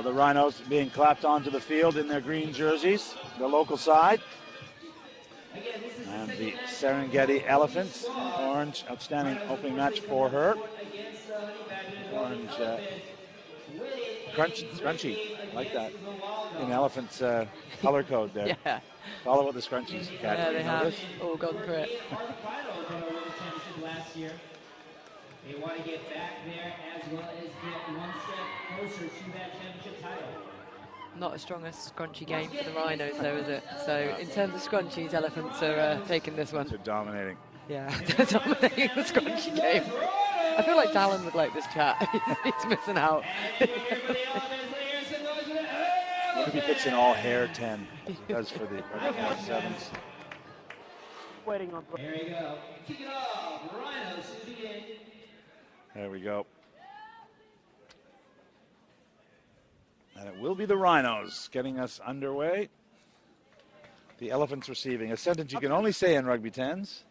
Well, the Rhinos being clapped onto the field in their green jerseys, the local side. And the Serengeti Elephants, orange, outstanding opening match for her. Orange, scrunchy, I like that. In Elephants color code there. Yeah. It's all about the scrunchies. Yeah, they have all gone for it. They want to get back there as well as get one step closer to that championship title. Not as strong a scrunchy game for the Rhinos, though, is it? So, in terms of scrunchies, Elephants are taking this one. They're dominating. Yeah, they're dominating the scrunchy game. I feel like Dallin would like this chat. He's missing out. He puts in all hair 10, as he does for the sevens. Waiting on. Here we go. Kick it off. Rhinos to begin. There we go. And it will be the Rhinos getting us underway. The Elephants receiving. A sentence you can only say in Rugby 10s.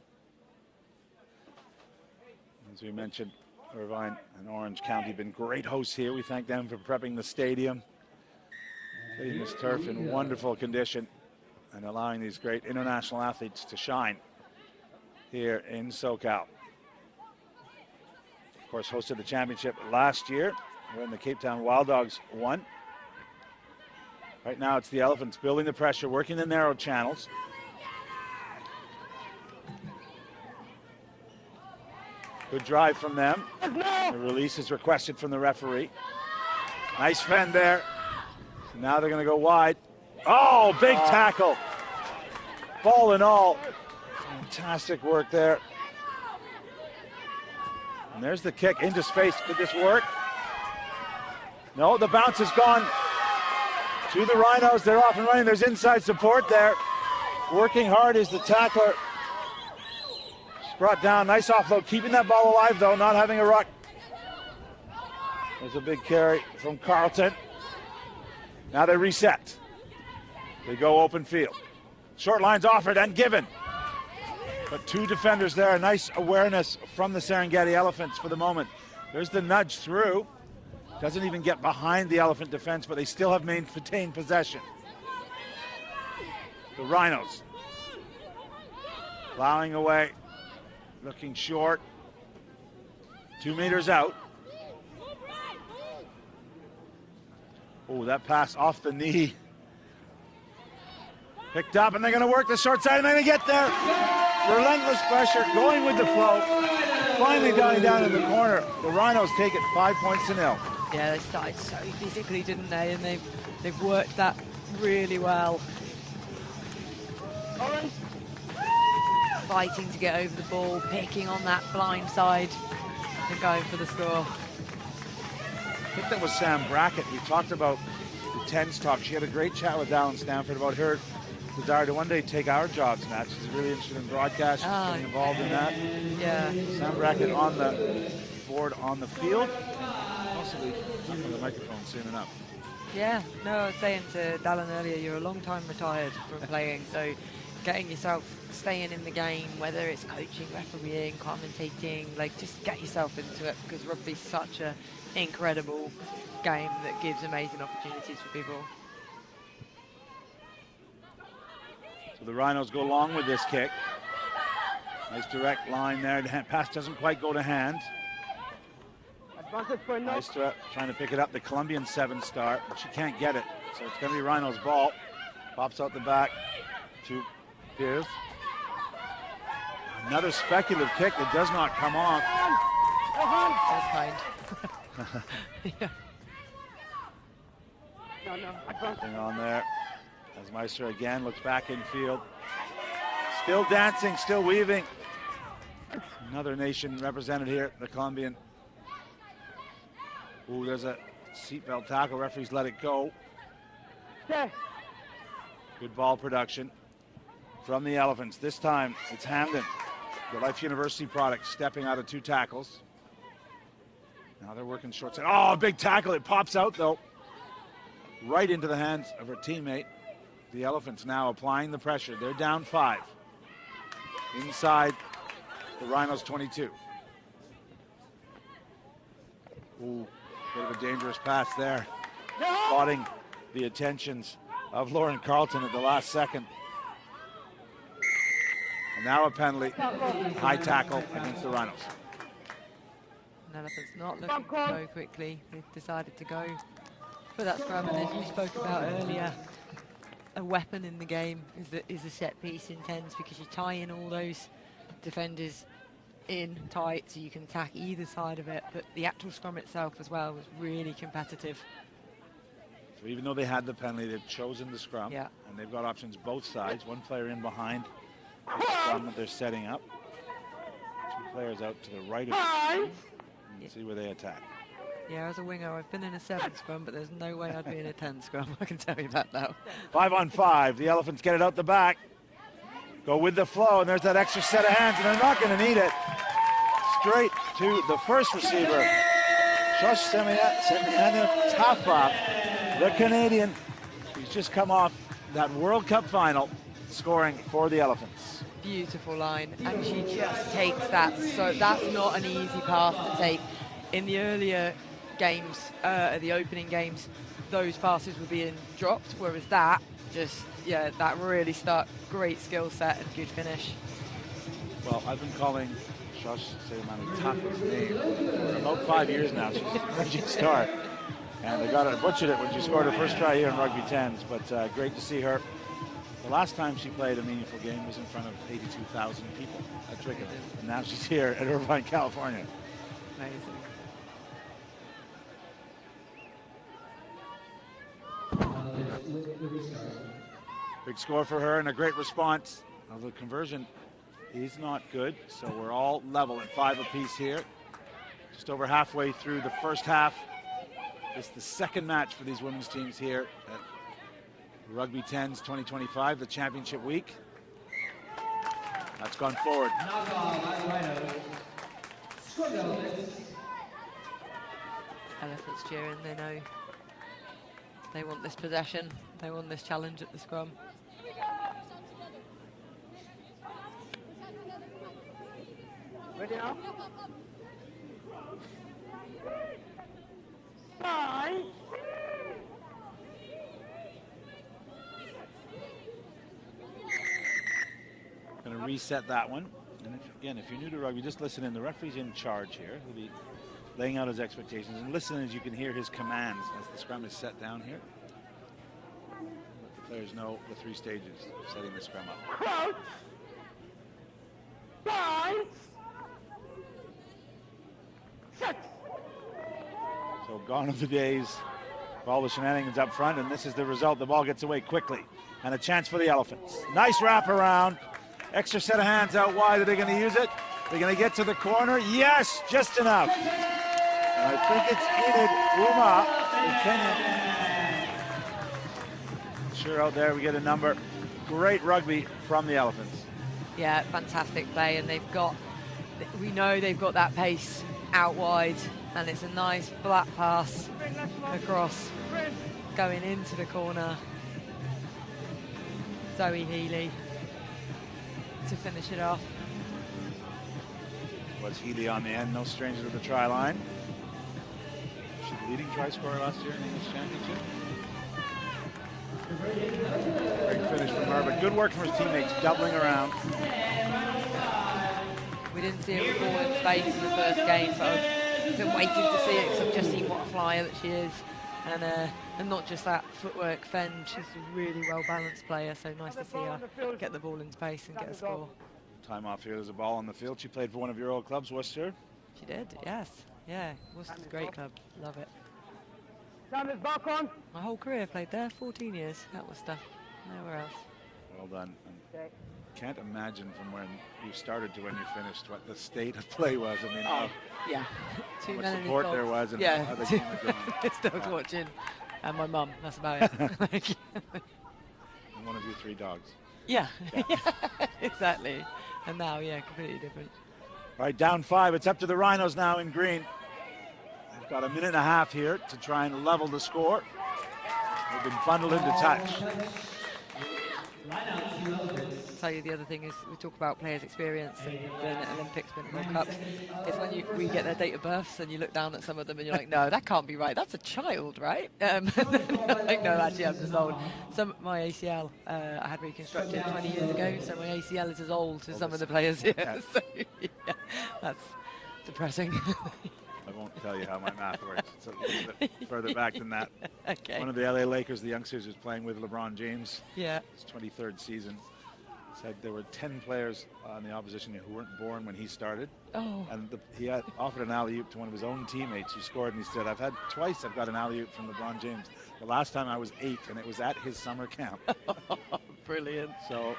As we mentioned, Irvine and Orange County have been great hosts here. We thank them for prepping the stadium, getting this turf in wonderful condition, and allowing these great international athletes to shine here in SoCal. Of course, hosted the championship last year when the Cape Town Wild Dogs won. Right now it's the Elephants building the pressure, working the narrow channels. Good drive from them. The release is requested from the referee. Nice fend there. Now they're going to go wide. Oh, big tackle. Ball and all. Fantastic work there. And there's the kick into space. Could this work? No, the bounce has gone to the Rhinos. They're off and running. There's inside support there. Working hard is the tackler. Just brought down. Nice offload. Keeping that ball alive, though. Not having a ruck. There's a big carry from Carlton. Now they reset. They go open field. Short lines offered and given. But two defenders there. Nice awareness from the Serengeti Elephants for the moment. There's the nudge through. Doesn't even get behind the Elephant defense, but they still have maintained possession. The Rhinos plowing away, looking short. 2 meters out. Oh, that pass off the knee. Picked up, and they're going to work the short side, and they're going to get there. Relentless pressure, going with the flow. Finally dying down in the corner. The Rhinos take it 5-0. Yeah, they started so physically, didn't they? And they've worked that really well. Fighting to get over the ball, picking on that blind side, and going for the score. I think that was Sam Brackett. We talked about the Tens talk. She had a great chat with Dallin Stanford about her desire to one day take our jobs, Matt. She's really interested in broadcast, getting involved in that. Yeah. Sam Brackett on the board on the field, possibly on the microphone soon enough. Yeah, no, I was saying to Dallin earlier, you're a long time retired from playing, so getting yourself, staying in the game, whether it's coaching, refereeing, commentating, like just get yourself into it, because rugby's such an incredible game that gives amazing opportunities for people. So the Rhinos go along with this kick. Nice direct line there. The pass doesn't quite go to hand. Nice trying to pick it up. The Colombian 7-star, but she can't get it. So it's going to be Rhinos' ball. Pops out the back to Pierce. Another speculative kick that does not come off. That's kind. Yeah. Nothing on there. As Meister again looks back in field. Still dancing, still weaving. Another nation represented here, the Colombian. Ooh, there's a seatbelt tackle. Referees let it go. Good ball production from the Elephants. This time it's Hamden, the Life University product, stepping out of 2 tackles. Now they're working short side. Oh, big tackle. It pops out, though. Right into the hands of her teammate. The Elephants now applying the pressure. They're down 5. Inside the Rhinos 22. Ooh, bit of a dangerous pass there. spotting the attentions of Lauren Carlton at the last second. And now a penalty, high tackle against the Rhinos. Elephants not looking to go quickly. They've decided to go for that scrum, and as you spoke about earlier, a weapon in the game is a set piece in tens, because you tie in all those defenders in tight so you can attack either side of it, but the actual scrum itself as well was really competitive. So even though they had the penalty, they've chosen the scrum, Yeah. and they've got options both sides. One player in behind the scrum that they're setting up. Two players out to the right of it. And see where they attack. Yeah, as a winger, I've been in a 7 scrum, but there's no way I'd be in a 10 scrum. I can tell you that now. 5 on 5. The Elephants get it out the back. Go with the flow, and there's that extra set of hands, and they're not going to need it. Straight to the first receiver. Josh Semianatapa, the Canadian. He's just come off that World Cup final, scoring for the Elephants. Beautiful line, and she just takes that. So that's not an easy pass to take. In the earlier games, the opening games, those passes were being dropped, whereas that just, yeah, that really stuck. Great skill set and good finish. Well, I've been calling Josh Semianatapa's name for about 5 years now. She's an emerging star, and they got her butchered it when she scored her first try here in Rugby 10s, but great to see her. The last time she played a meaningful game was in front of 82,000 people at Twickenham, and now she's here at Irvine, California. Amazing. Big score for her and a great response. Now the conversion is not good, so we're all level at 5 apiece here. Just over halfway through the first half. It's the second match for these women's teams here at Rugby 10s 2025, the championship week. That's gone forward. Elephants cheering, they know they want this possession, they want this challenge at the scrum. Ready now? 5. Going to reset that one. And if you're new to rugby, just listen in. The referee's in charge here. He'll be laying out his expectations, and listen as you can hear his commands as the scrum is set down here. Let the players know the 3 stages of setting the scrum up. Crouch. 5. 6. So gone are the days of all the shenanigans up front, and this is the result. The ball gets away quickly, and a chance for the Elephants. Nice wrap around. Extra set of hands out wide. Are they going to use it? They're going to get to the corner. Yes, just enough. And I think it's Enid Uma, the Kenyan. Sure, out there we get a number. Great rugby from the Elephants. Yeah, fantastic play, and we know they've got that pace out wide, and it's a nice flat pass across, going into the corner. Zoe Healy to finish it off. Was Healy on the end, no stranger to the try line. She's the leading try scorer last year in the English Championship. Great finish from her, but good work from her teammates, doubling around. We didn't see her with ball in space in the first game, but I've been waiting to see it because I've just seen what a flyer that she is. And not just that, footwork, fend, she's a really well-balanced player, so nice to see her get the ball in space and get a score. Time off here, there's a ball on the field. She played for one of your old clubs, Worcester. She did, yes. Yeah, Worcester's a great club, love it. Sanders back on. My whole career played there, 14 years at Worcester, nowhere else. Well done. And can't imagine from when you started to when you finished what the state of play was. I mean, Yeah. how much support there was and yeah. how the game had gone. His dogs watching, and my mum, that's about it. And one of your 3 dogs. Yeah, exactly. And now, yeah, completely different. All right, down 5. It's up to the Rhinos now in green. They've got a minute and a half here to try and level the score. They've been bundled into touch. tell you the other thing is we talk about players' experience and the Olympics and World Cups. It's when we get their date of births and you look down at some of them and you're like, no, that can't be right. That's a child, right? Like, no, actually, I'm just old. My ACL, I had reconstructed 20 years ago, so my ACL is as old as some of the players here. Yeah. So, yeah, that's depressing. I won't tell you how my math works. It's a little bit further back than that. Okay. One of the LA Lakers, the youngsters, was playing with LeBron James. Yeah. His 23rd season. Said there were 10 players on the opposition who weren't born when he started. Oh. And he had offered an alley-oop to one of his own teammates who scored, and he said, I've got an alley-oop from LeBron James. The last time I was 8, and it was at his summer camp. Brilliant. So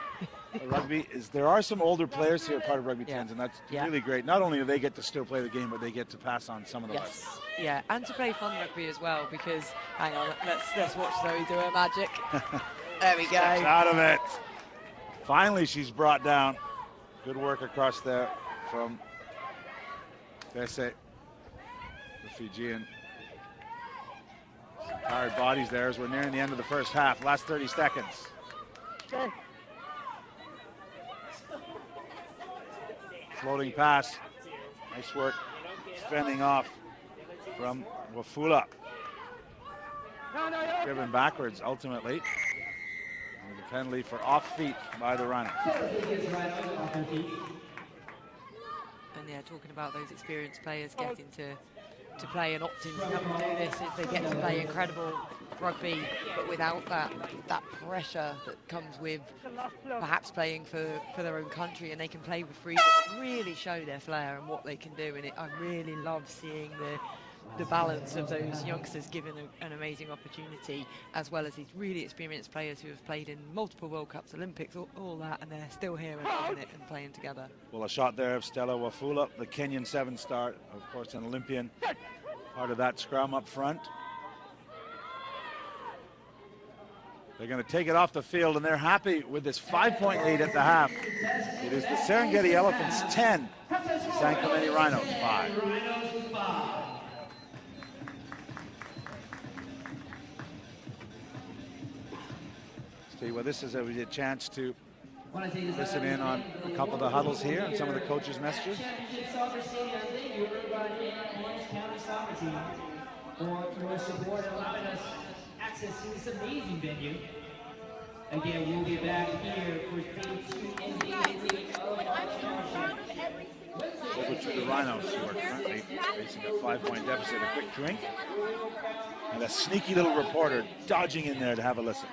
rugby there are some older players here, part of Rugby 10s, and that's really great. Not only do they get to still play the game, but they get to pass on some of the lessons. Yeah, and to play fun rugby as well, because, hang on, let's watch Zoe do her magic. There we go. Steps out of it. Finally, she's brought down. Good work across there from Bese, the Fijian. Some tired bodies there as we're nearing the end of the first half. Last 30 seconds. Okay. Floating pass. Nice work. Fending off from Wafula. Driven backwards ultimately. And the penalty for off feet by the Rhinos. And yeah, talking about those experienced players getting to play and opting to come and do this, is they get to play incredible rugby, but without that pressure that comes with perhaps playing for their own country, and they can play with freedom, really show their flair and what they can do. And I really love seeing the balance of those youngsters given an amazing opportunity, as well as these really experienced players who have played in multiple World Cups, Olympics, all that, and they're still here and loving it and playing together. Well, a shot there of Stella Wafula, the Kenyan 7-star, of course an Olympian, part of that scrum up front. They're going to take it off the field, and they're happy with this 5-point lead at the half. It is the Serengeti Elephants 10, San Clemente Rhinos 5. See, well, this is a chance to listen in on a couple of the huddles here and some of the coaches' messages. For support and allowing us access to this amazing venue. Again, we'll be back here for day 2 NBA Over to the Rhinos, who are currently facing a 5-point deficit. A quick drink, and a sneaky little reporter dodging in there to have a listen.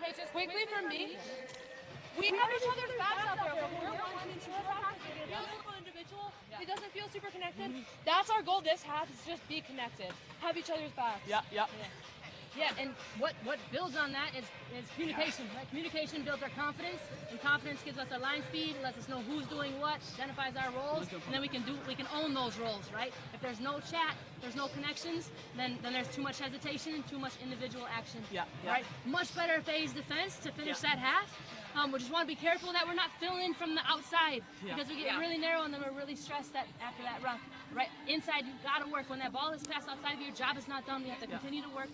Hey, just quickly for me, we have each other's backs out there. When we're one into a practice, if you're a local individual, he doesn't feel super connected. That's our goal this half, is just be connected. Have each other's backs. Yeah, and what builds on that is communication. Right? Communication builds our confidence, and confidence gives us our line speed, lets us know who's doing what, identifies our roles, and then we can own those roles, right? If there's no chat, there's no connections, then there's too much hesitation and too much individual action. Right? Much better phase defense to finish that half. We just want to be careful that we're not filling from the outside, because we get really narrow and then we're really stressed after that ruck. Right? Inside, you've got to work. When that ball is passed outside of you, your job is not done. We have to continue to work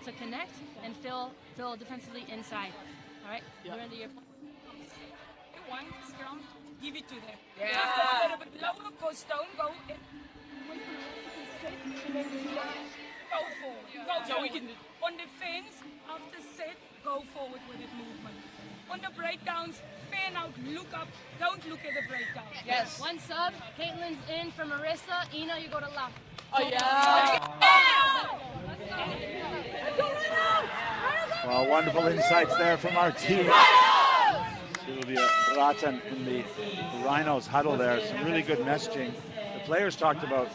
to connect and fill defensively inside. All right? We're into your point. One scrum, give it to them. Yeah. Just go a little bit lower, go stone, go in. Go forward. Go forward. On the fence, after set, go forward with it movement. On the breakdowns, fan out, look up, don't look at the breakdown. Yes. One sub, Caitlin's in for Marissa. Ina, you go to left. Oh, yeah. Well, wonderful insights there from our team. Sylvia Ratan in the Rhinos huddle there. Some really good messaging. The players talked about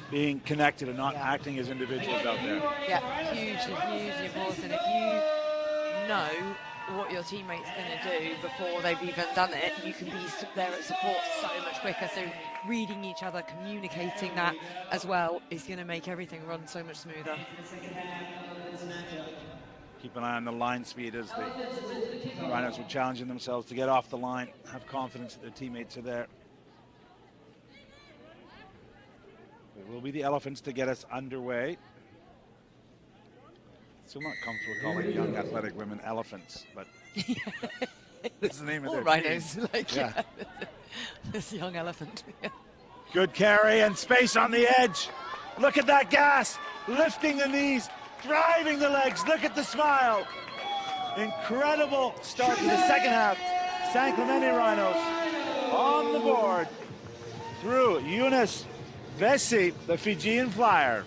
being connected and not acting as individuals out there. Yeah, hugely important. If you know what your teammate's going to do before they've even done it, you can be there at support so much quicker. So reading each other, communicating that as well is going to make everything run so much smoother. Keep an eye on the line speed as the Rhinos were challenging themselves to get off the line, have confidence that their teammates are there. It will be the Elephants to get us underway. Still not comfortable calling young athletic women elephants, but that's the name of All their Rhinos, team. like, Yeah. this young elephant. Good carry and space on the edge. Look at that gas, lifting the knees, driving the legs. Look at the smile. Incredible start to the second half. San Clemente Rhinos on the board through Eunice Vesey, the Fijian flyer.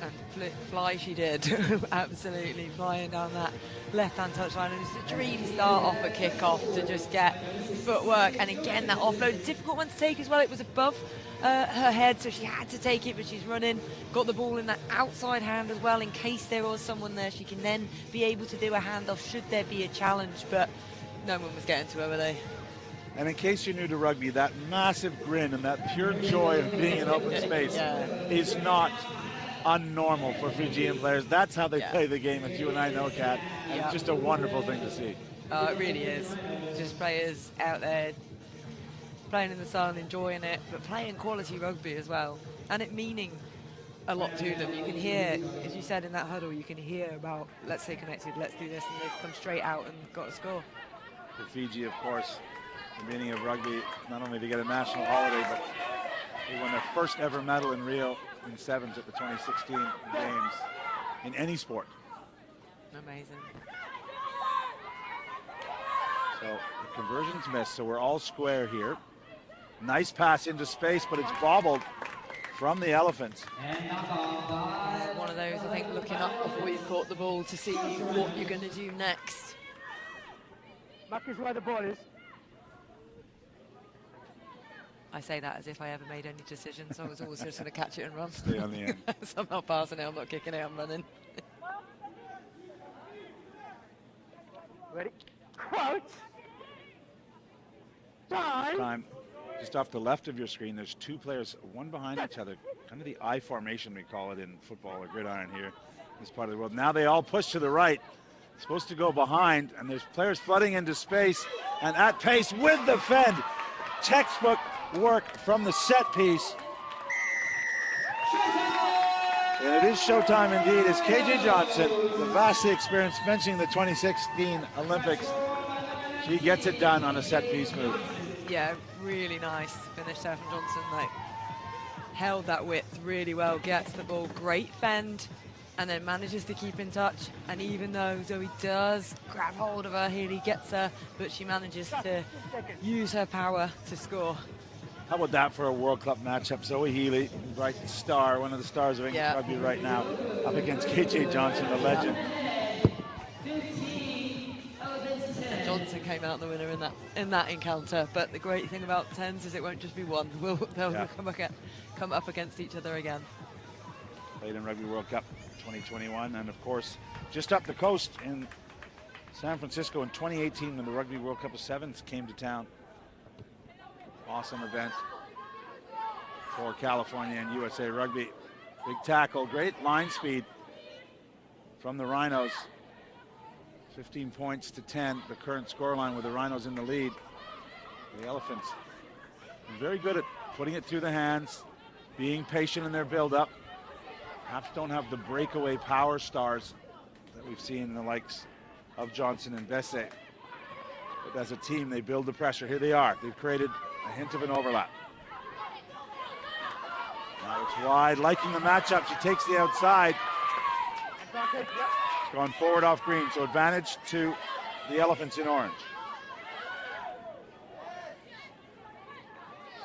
And fly she did, absolutely flying down that left-hand touchline. And it's a dream start off a kick-off to just get footwork. And again, that offload, a difficult one to take as well. It was above her head, so she had to take it, but she's running, got the ball in that outside hand as well in case there was someone there. She can then be able to do a handoff should there be a challenge, but no one was getting to her, were they? And in case you're new to rugby, that massive grin and that pure joy of being in open space is not unnormal for Fijian players. That's how they play the game, as you and I know, Kat. And it's just a wonderful thing to see. It really is. Just players out there playing in the sun, enjoying it, but playing quality rugby as well. And it meaning a lot to them. You can hear, as you said in that huddle, you can hear about, let's stay connected, let's do this, and they've come straight out and got a score. For Fiji, of course, the meaning of rugby, not only to get a national holiday, but they won their first ever medal in Rio in sevens at the 2016 games in any sport. Amazing. So the conversion's missed, so we're all square here. Nice pass into space, but it's bobbled from the Elephants. One of those, I think, looking up before you've caught the ball to see what you're going to do next. Mark is where the ball is. I say that as if I ever made any decisions. I was always just going to catch it and run. Stay on the end. So I'm not passing it, I'm not kicking it, I'm running. Ready? Quote. Time. Just off the left of your screen, there's two players, one behind each other, kind of the I formation we call it in football or gridiron here in this part of the world. Now they all push to the right. Supposed to go behind, and there's players flooding into space, and at pace with the fend. Textbook work from the set piece. And it is showtime indeed, as KJ Johnson, the vastly experienced benching the 2016 Olympics, she gets it done on a set piece move. Yeah, really nice finish there from Johnson. Like, held that width really well, gets the ball, great fend, and then manages to keep in touch. And even though Zoe does grab hold of her, Healy gets her, but she manages to use her power to score. How about that for a World Cup matchup? Zoe Healy, right star, one of the stars of English rugby right now, up against KJ Johnson, the legend. And Johnson came out the winner in that encounter. But the great thing about tens is it won't just be one. They'll come up against each other again. Played in Rugby World Cup 2021, and of course, just up the coast in San Francisco in 2018 when the Rugby World Cup of Sevens came to town. Awesome event for California and USA Rugby. Big tackle, great line speed from the Rhinos. 15 points to 10, the current scoreline with the Rhinos in the lead. The Elephants very good at putting it through the hands, being patient in their build-up. Perhaps don't have the breakaway power stars that we've seen in the likes of Johnson and Vesey. But as a team, they build the pressure. Here they are. They've created a hint of an overlap. Now it's wide, liking the matchup. She takes the outside. It's gone forward off green, so advantage to the Elephants in orange.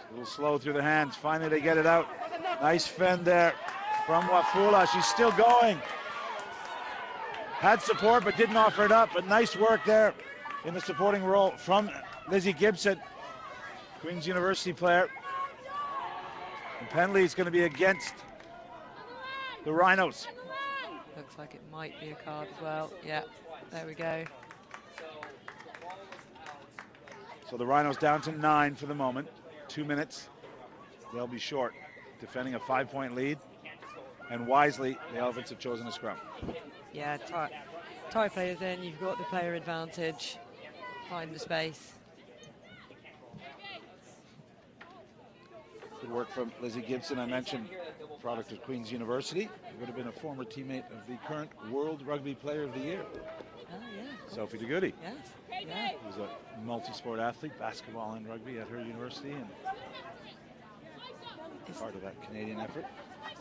A little slow through the hands. Finally, they get it out. Nice fend there from Wafula. She's still going. Had support, but didn't offer it up. But nice work there in the supporting role from Lizzie Gibson, Queen's University player. And penalty is going to be against the Rhinos. Looks like it might be a card as well. Yeah, there we go. So the Rhinos down to 9 for the moment. 2 minutes. They'll be short, defending a 5-point lead. And wisely, the Elephants have chosen a scrum. Yeah, tie players in. You've got the player advantage. Find the space. Good work from Lizzie Gibson. I mentioned product of Queen's University. He would have been a former teammate of the current World Rugby Player of the Year, Oh, yeah. Sophie de Goody. Yes. Yeah. He was a multi-sport athlete, basketball and rugby at her university, and part of that Canadian effort.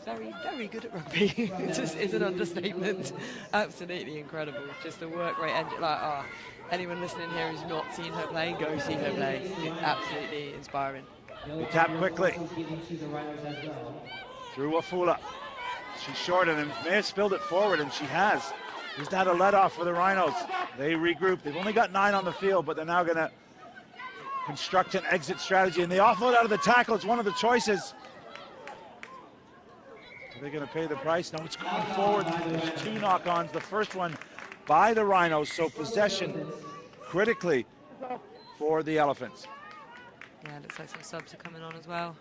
Very, very good at rugby. It just is an understatement. Absolutely incredible. Just the work rate. And anyone listening here who's not seen her play, go see her play. Absolutely inspiring. They tap quickly. Through Wafula. She's short and may have spilled it forward, and she has. Is that a let-off for the Rhinos? They regroup. They've only got 9 on the field, but they're now going to construct an exit strategy, and they offload out of the tackle. It's one of the choices. Are they going to pay the price? No, it's going forward. There's 2 knock-ons. The first one by the Rhinos, so possession critically for the Elephants. Yeah, looks like some subs are coming on as well.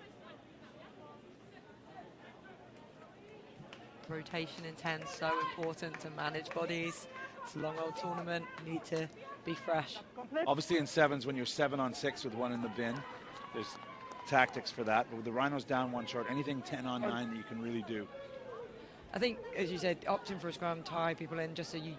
Rotation in 10, so important to manage bodies. It's a long old tournament, you need to be fresh. Obviously in 7s, when you're 7-on-6 with 1 in the bin, there's tactics for that. But with the Rhinos down 1 short, anything 10-on-9 that you can really do. I think, as you said, opting for a scrum, tie people in, just so you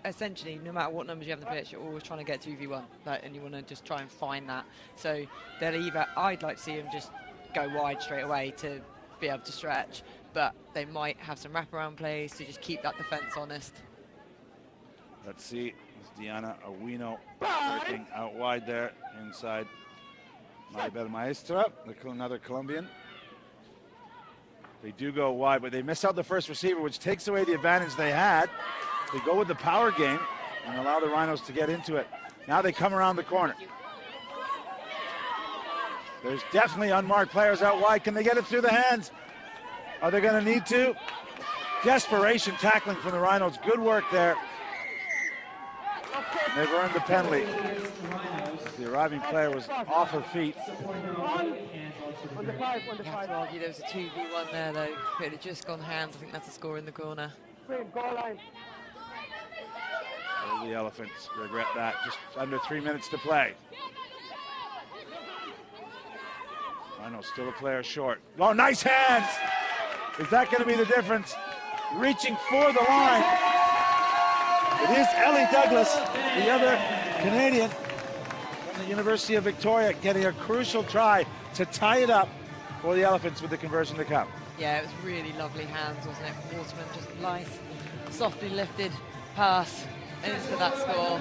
essentially, no matter what numbers you have on the pitch, you're always trying to get 2v1, and you want to just try and find that. So they'll either, I'd like to see them just go wide straight away to be able to stretch, but they might have some wraparound plays to just keep that defense honest. Let's see, it's Diana Awino working out wide there inside Maribel Maestra, another Colombian. They do go wide, but they miss out the first receiver, which takes away the advantage they had. They go with the power game and allow the Rhinos to get into it. Now they come around the corner. There's definitely unmarked players out wide. Can they get it through the hands? Are they going to need to? Desperation tackling from the Rhinos. Good work there. They've earned the penalty. The arriving player was off her feet. On the 5, on the You have 5. to argue there was a 2v1 there though. If it had just gone hands, I think that's a score in the corner. Goal line. Oh, the Elephants regret that. Just under 3 minutes to play. Rhino still a player short. Oh, nice hands! Is that going to be the difference? Reaching for the line. It is Ellie Douglas, the other Canadian from the University of Victoria, getting a crucial try to tie it up for the Elephants with the conversion to come. Yeah, it was really lovely hands, wasn't it? Waterman just nice, softly lifted pass into that score.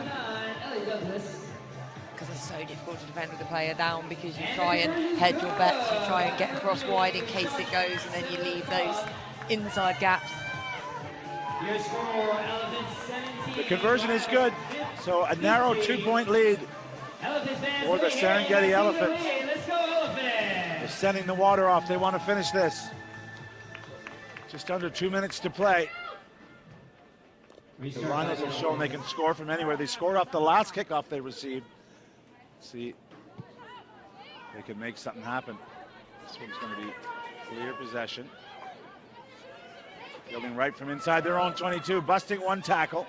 Because it's so difficult to defend with the player down, because you try and head your bets, you try and get across wide in case it goes, and then you leave those inside gaps. Your score, Elephants 17. The conversion is good, so a narrow 2-point lead for the Serengeti Elephants. Let's go, Elephants! They're sending the water off. They want to finish this. Just under 2 minutes to play. The Rhinos have shown they can score from anywhere. They scored off the last kickoff they received. Let's see, they can make something happen. This one's going to be clear possession. Fielding right from inside their own 22, busting 1 tackle.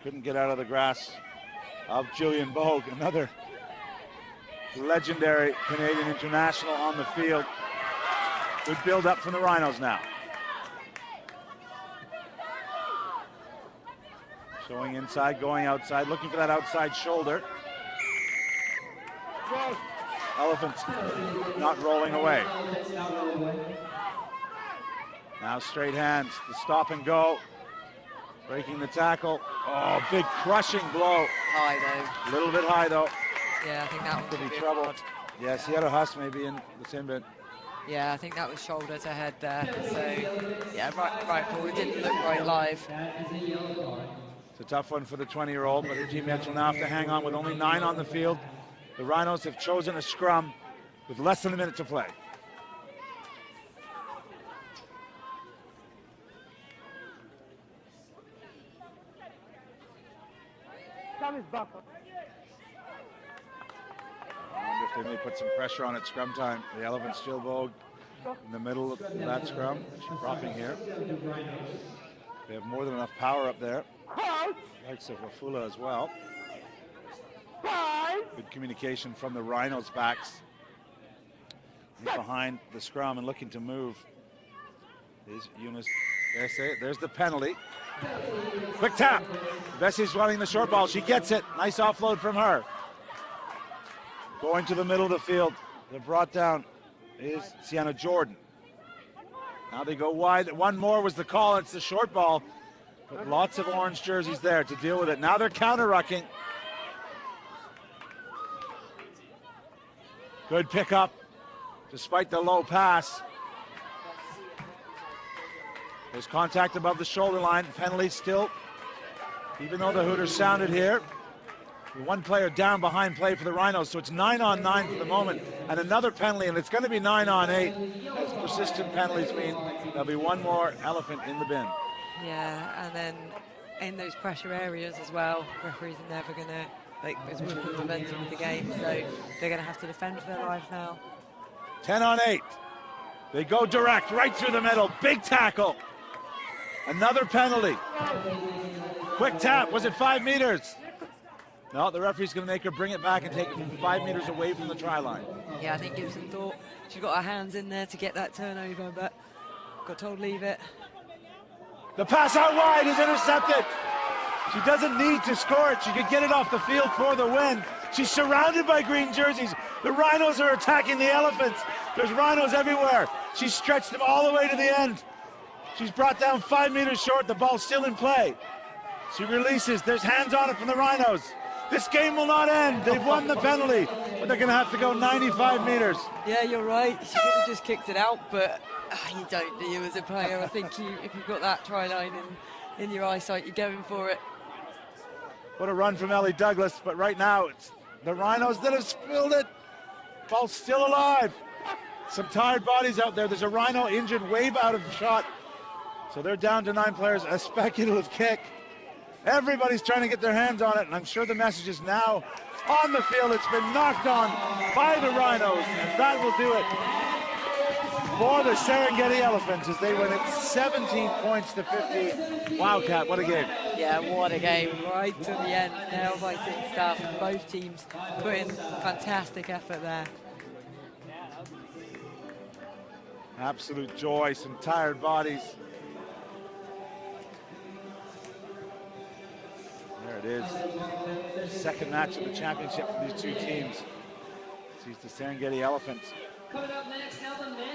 Couldn't get out of the grasp of Julian Bogue, another legendary Canadian international on the field. Good build up from the Rhinos now. Showing inside, going outside, looking for that outside shoulder. Elephants not rolling away. Now straight hands, the stop and go. Breaking the tackle. Oh, big crushing blow. High though. A little bit high though. Yeah, I think that one Could be trouble. Yes, he had a huss maybe in the sin bin. Yeah, I think that was shoulder to head there. So, yeah, right ball. It didn't look right live. It's a tough one for the 20-year-old, but her teammates will now have to hang on with only 9 on the field. The Rhinos have chosen a scrum with less than a minute to play. Tom is back. I wonder if they may put some pressure on at scrum time. The Elephants still Vogue in the middle of that scrum. She's propping here. They have more than enough power up there. Likes of Wafula as well. Good communication from the Rhinos' backs behind the scrum and looking to move is Eunice. There's the penalty. Quick tap. Bessie's running the short ball. She gets it. Nice offload from her. Going to the middle of the field. They're brought down is Sienna Jordan. Now they go wide. One more was the call. It's the short ball. But lots of orange jerseys there to deal with it. Now they're counter-rucking. Good pickup, despite the low pass. There's contact above the shoulder line. Penalty still, even though the Hooters sounded here. One player down behind play for the Rhinos, so it's 9-on-9 for the moment. And another penalty, and it's going to be 9-on-8. As persistent penalties mean there'll be one more elephant in the bin. Yeah, and then in those pressure areas as well, referees are never going to, there's whipping momentum with the game, so they're going to have to defend for their lives now. 10-on-8. They go direct, right through the middle. Big tackle. Another penalty. Quick tap. Was it 5 meters? No, the referee's going to make her bring it back and take it from 5 meters away from the try line. Yeah, I think Gibson thought she got her hands in there to get that turnover, but got told leave it. The pass out wide is intercepted. She doesn't need to score it. She could get it off the field for the win. She's surrounded by green jerseys. The Rhinos are attacking the Elephants. There's Rhinos everywhere. She stretched them all the way to the end. She's brought down 5 meters short. The ball's still in play. She releases. There's hands on it from the Rhinos. This game will not end. They've won the penalty, but they're going to have to go 95 meters. Yeah, you're right. She could have just kicked it out, but you don't, do you, as a player? I think if you've got that try line in your eyesight, you're going for it. What a run from Ellie Douglas, but right now it's the Rhinos that have spilled it. Ball's still alive. Some tired bodies out there. There's a Rhino injured wave out of the shot. So they're down to 9 players, a speculative kick. Everybody's trying to get their hands on it, and I'm sure the message is now on the field. It's been knocked on by the Rhinos, and that will do it for the Serengeti Elephants as they win it 17 points to 15. Wildcat, what a game. Yeah, what a game, right to the end. Nail-biting stuff. Both teams put in fantastic effort there. Absolute joy, some tired bodies. There it is. Second match of the championship for these two teams. Sees the Serengeti Elephants. Coming up next, now the men